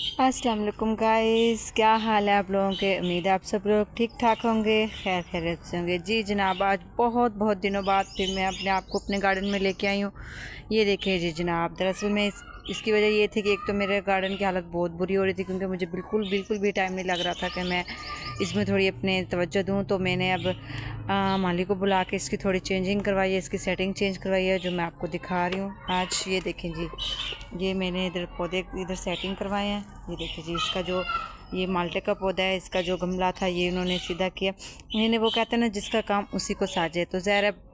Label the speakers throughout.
Speaker 1: अस्सलाम वालेकुम गाइस, क्या हाल है आप लोगों के। उम्मीद है आप सब लोग ठीक ठाक होंगे, खैर खैरियत से होंगे। जी जनाब, आज बहुत बहुत दिनों बाद फिर मैं अपने आप को अपने गार्डन में लेके आई हूँ। ये देखिए जी जनाब, दरअसल मैं इसकी वजह ये थी कि एक तो मेरे गार्डन की हालत बहुत बुरी हो रही थी, क्योंकि मुझे बिल्कुल बिल्कुल भी टाइम नहीं लग रहा था कि मैं इसमें थोड़ी अपने तवज्जो दूँ। तो मैंने अब माली को बुला के इसकी थोड़ी चेंजिंग करवाई है, इसकी सेटिंग चेंज करवाई है, जो मैं आपको दिखा रही हूँ आज। ये देखें जी, ये मैंने इधर पौधे इधर सेटिंग करवाए हैं। ये देखिए जी, इसका जो ये माल्टे का पौधा है, इसका जो गमला था ये उन्होंने सीधा किया। इन्हें वो कहते हैं ना, जिसका काम उसी को साजे। तो ज़ाहिर है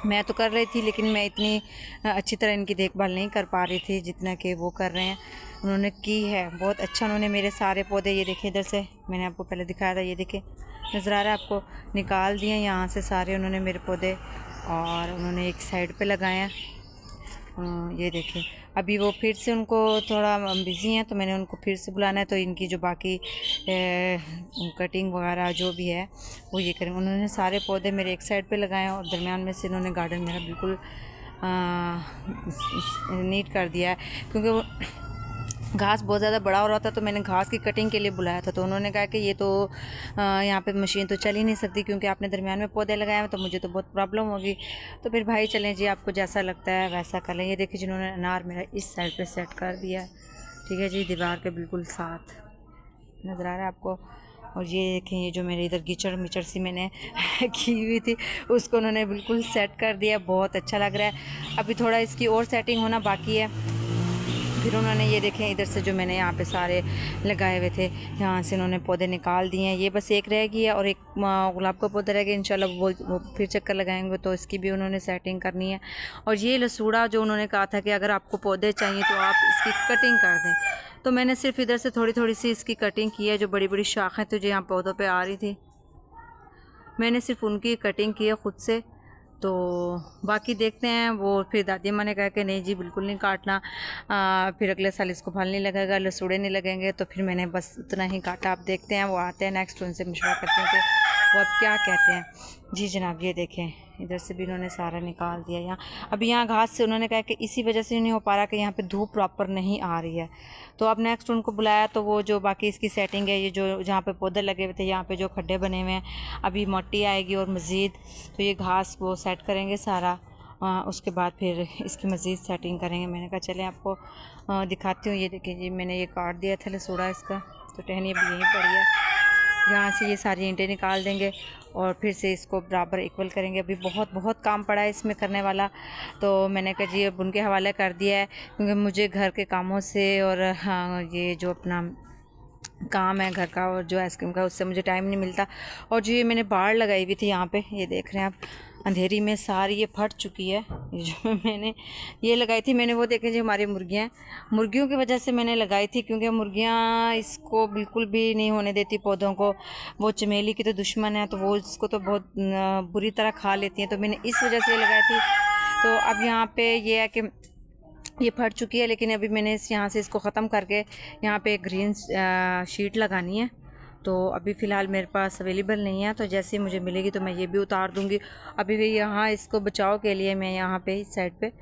Speaker 1: मैं तो कर रही थी, लेकिन मैं इतनी अच्छी तरह इनकी देखभाल नहीं कर पा रही थी जितना कि वो कर रहे हैं। उन्होंने की है बहुत अच्छा। उन्होंने मेरे सारे पौधे, ये देखे इधर से मैंने आपको पहले दिखाया था, ये देखे नज़र आ रहा है आपको, निकाल दिए यहाँ से सारे उन्होंने मेरे पौधे, और उन्होंने एक साइड पे लगाए हैं। ये देखिए, अभी वो फिर से उनको थोड़ा बिज़ी हैं, तो मैंने उनको फिर से बुलाना है। तो इनकी जो बाकी कटिंग वगैरह जो भी है वो ये करेंगे। उन्होंने सारे पौधे मेरे एक साइड पे लगाए हैं, और दरमियान में से इन्होंने गार्डन मेरा बिल्कुल नीट कर दिया है, क्योंकि वो घास बहुत ज़्यादा बड़ा हो रहा था। तो मैंने घास की कटिंग के लिए बुलाया था, तो उन्होंने कहा कि ये तो यहाँ पे मशीन तो चल ही नहीं सकती, क्योंकि आपने दरमियान में पौधे लगाए हैं, तो मुझे तो बहुत प्रॉब्लम होगी। तो फिर भाई चलें जी, आपको जैसा लगता है वैसा कर लें। ये देखिए जिन्होंने अनार मेरा इस साइड पे सेट कर दिया है, ठीक है जी, दीवार के बिल्कुल साथ नज़र आ रहा है आपको। और ये देखें, ये जो मेरे इधर कीचड़ मिचड़ सी मैंने की हुई थी, उसको उन्होंने बिल्कुल सेट कर दिया, बहुत अच्छा लग रहा है। अभी थोड़ा इसकी और सेटिंग होना बाकी है। फिर उन्होंने ये देखें, इधर से जो मैंने यहाँ पे सारे लगाए हुए थे, यहाँ से उन्होंने पौधे निकाल दिए हैं। ये बस एक रह गई है, और एक गुलाब का पौधा रह गया। इंशाल्लाह वो फिर चक्कर लगाएंगे, तो इसकी भी उन्होंने सेटिंग करनी है। और ये लसूड़ा जो उन्होंने कहा था कि अगर आपको पौधे चाहिए तो आप इसकी कटिंग कर दें, तो मैंने सिर्फ इधर से थोड़ी थोड़ी सी इसकी कटिंग की है। जो बड़ी बड़ी शाखें तो जो यहाँ पौधों पर आ रही थी, मैंने सिर्फ उनकी कटिंग की है ख़ुद से। तो बाकी देखते हैं। वो फिर दादी अम्मा ने कहा कि नहीं जी बिल्कुल नहीं काटना, फिर अगले साल इसको फल नहीं लगेगा, लसूड़े नहीं लगेंगे। तो फिर मैंने बस उतना ही काटा। आप देखते हैं, वो आते हैं नेक्स्ट, उनसे मशवरा करते हैं कि वो अब क्या कहते हैं। जी जनाब, ये देखें इधर से भी इन्होंने सारा निकाल दिया। यहाँ अभी यहाँ घास से उन्होंने कहा कि इसी वजह से नहीं हो पा रहा कि यहाँ पे धूप प्रॉपर नहीं आ रही है। तो अब नेक्स्ट उनको बुलाया, तो वो जो बाकी इसकी सेटिंग है, ये जो जहाँ पे पौधे लगे हुए थे, यहाँ पे जो खड्डे बने हुए हैं, अभी मिट्टी आएगी और मज़ीद, तो ये घास वो सेट करेंगे सारा। उसके बाद फिर इसकी मज़ीद सेटिंग करेंगे। मैंने कहा चलें आपको दिखाती हूँ। ये देखिए जी, मैंने ये काट दिया था लसूड़ा इसका, तो टहनी अभी यहीं पड़ी है। यहाँ से ये सारी ईंटें निकाल देंगे और फिर से इसको बराबर इक्वल करेंगे। अभी बहुत बहुत काम पड़ा है इसमें करने वाला, तो मैंने कहा जी अब उनके हवाले कर दिया है, क्योंकि मुझे घर के कामों से और हाँ ये जो अपना काम है घर का और जो आइसक्रीम का, उससे मुझे टाइम नहीं मिलता। और जो ये मैंने बाड़ लगाई हुई थी यहाँ पे, ये देख रहे हैं आप, अंधेरी में सारी ये फट चुकी है। ये जो मैंने ये लगाई थी, मैंने वो देखे जी हमारी मुर्गियों की वजह से मैंने लगाई थी, क्योंकि मुर्गियाँ इसको बिल्कुल भी नहीं होने देती पौधों को। वो चमेली की तो दुश्मन है, तो वो इसको तो बहुत बुरी तरह खा लेती हैं। तो मैंने इस वजह से लगाई थी। तो अब यहाँ पे ये है कि ये फट चुकी है, लेकिन अभी मैंने यहाँ से इसको ख़त्म करके यहाँ पे ग्रीन शीट लगानी है। तो अभी फ़िलहाल मेरे पास अवेलेबल नहीं है, तो जैसे ही मुझे मिलेगी तो मैं ये भी उतार दूँगी। अभी भी यहाँ इसको बचाव के लिए मैं यहाँ पे इस साइड पे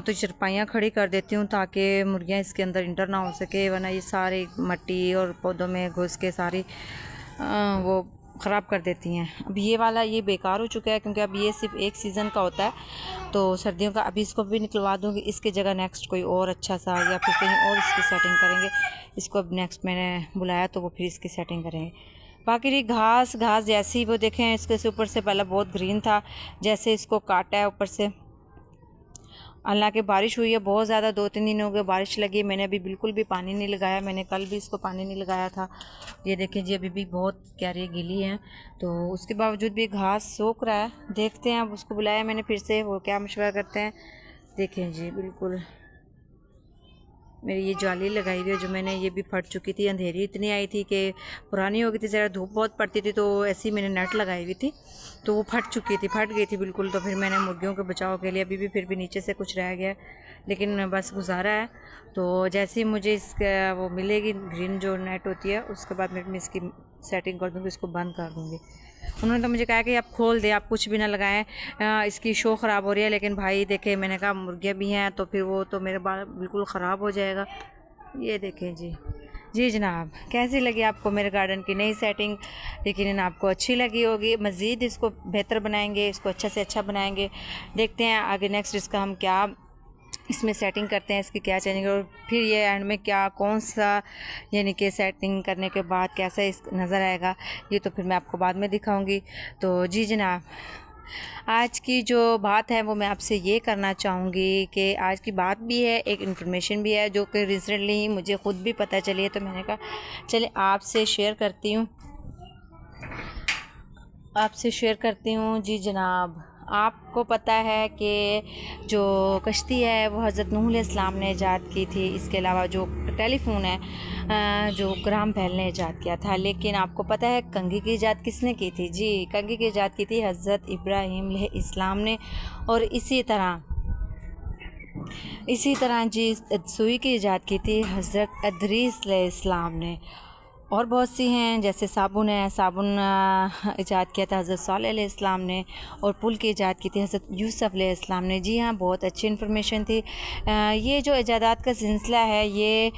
Speaker 1: तो चरपाइयाँ खड़ी कर देती हूँ, ताकि मुर्गियाँ इसके अंदर इंटर ना हो सके, वरना ये सारी मिट्टी और पौधों में घुस के सारी वो ख़राब कर देती हैं। अब ये वाला ये बेकार हो चुका है, क्योंकि अब ये सिर्फ एक सीज़न का होता है, तो सर्दियों का। अभी इसको भी निकलवा दूँगी, इसकी जगह नेक्स्ट कोई और अच्छा सा, या फिर कहीं और इसकी सेटिंग करेंगे। इसको अब नेक्स्ट मैंने बुलाया, तो वो फिर इसकी सेटिंग करेंगे। बाकी घास जैसे ही वो देखें, इसके ऊपर से पहले बहुत ग्रीन था, जैसे इसको काटा है ऊपर से। हालांकि बारिश हुई है बहुत ज़्यादा, 2-3 दिन हो गए बारिश लगी। मैंने अभी बिल्कुल भी पानी नहीं लगाया, मैंने कल भी इसको पानी नहीं लगाया था। ये देखें जी, अभी भी बहुत क्यारी गीली हैं, तो उसके बावजूद भी घास सूख रहा है। देखते हैं, अब उसको बुलाया मैंने फिर से, वो क्या मशवरा करते हैं। देखें जी, बिल्कुल मेरी ये जाली लगाई हुई है जो मैंने, ये भी फट चुकी थी। अंधेरी इतनी आई थी कि पुरानी हो गई थी, ज़रा धूप बहुत पड़ती थी, तो ऐसे ही मैंने नेट लगाई हुई थी, तो वो फट गई थी बिल्कुल। तो फिर मैंने मुर्गियों के बचाव के लिए, अभी भी फिर भी नीचे से कुछ रह गया, लेकिन बस गुजारा है। तो जैसे ही मुझे इसका वो मिलेगी ग्रीन जो नेट होती है, उसके बाद मैं इसकी सेटिंग कर दूँगी, इसको बंद कर दूँगी। उन्होंने तो मुझे कहा कि आप खोल दें, आप कुछ भी ना लगाएं, इसकी शो ख़राब हो रही है। लेकिन भाई देखे, मैंने कहा मुर्गियाँ भी हैं, तो फिर वो तो मेरे बाल बिल्कुल ख़राब हो जाएगा। ये देखें जी, जी जनाब, कैसी लगी आपको मेरे गार्डन की नई सेटिंग? यकीनन आपको अच्छी लगी होगी। मज़ीद इसको बेहतर बनाएंगे, इसको अच्छा से अच्छा बनाएंगे। देखते हैं आगे नेक्स्ट इसका हम क्या इसमें सेटिंग करते हैं, इसकी क्या चेंजिंग, और फिर ये एंड में क्या कौन सा यानी कि सेटिंग करने के बाद कैसा इस नज़र आएगा, ये तो फिर मैं आपको बाद में दिखाऊंगी। तो जी जनाब, आज की जो बात है वो मैं आपसे ये करना चाहूँगी कि आज की बात भी है, एक इन्फॉर्मेशन भी है जो कि रिसेंटली ही मुझे ख़ुद भी पता चली है, तो मैंने कहा चले आपसे शेयर करती हूँ। जी जनाब, आपको पता है कि जो कश्ती है वो हज़रत नूह अलैहिस्सलाम ने ईजाद की थी। इसके अलावा जो टेलीफोन है जो ग्राहम बेल ने ईजाद किया था। लेकिन आपको पता है कंघी की ईजाद किसने की थी? जी, कंघी की ईजाद की थी हज़रत इब्राहीम अलैहिस्सलाम ने। और इसी तरह जी सुई की ईजाद की थी हज़रत इदरीस अलैहिस्सलाम ने। और बहुत सी हैं, जैसे साबुन ईजाद किया था हज़रत सालेह अलैहिस्सलाम ने, और पुल की ईजाद की थी हज़रत यूसुफ अलैहिस्सलाम ने। जी हाँ, बहुत अच्छी इन्फॉर्मेशन थी। ये जो ईजादात का सिलसिला है ये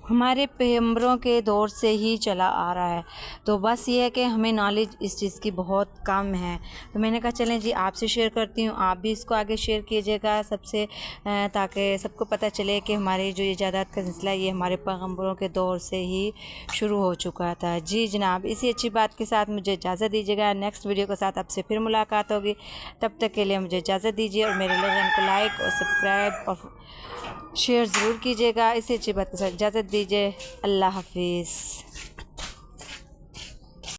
Speaker 1: हमारे पैगंबरों के दौर से ही चला आ रहा है। तो बस ये है कि हमें नॉलेज इस चीज़ की बहुत कम है, तो मैंने कहा चलें जी आपसे शेयर करती हूँ, आप भी इसको आगे शेयर कीजिएगा सबसे, ताकि सबको पता चले कि हमारे जो ईजादात का सिलसिला ये हमारे पैगंबरों के दौर से ही शुरू हो चुका था। जी जनाब, इसी अच्छी बात के साथ मुझे इजाज़त दीजिएगा। नेक्स्ट वीडियो के साथ आपसे फिर मुलाकात होगी, तब तक के लिए मुझे इजाज़त दीजिए और मेरे चैनल को लाइक और सब्सक्राइब और शेयर ज़रूर कीजिएगा। इसी अच्छी बात के साथ इजाज़त दीजिए। अल्लाह हाफिज़।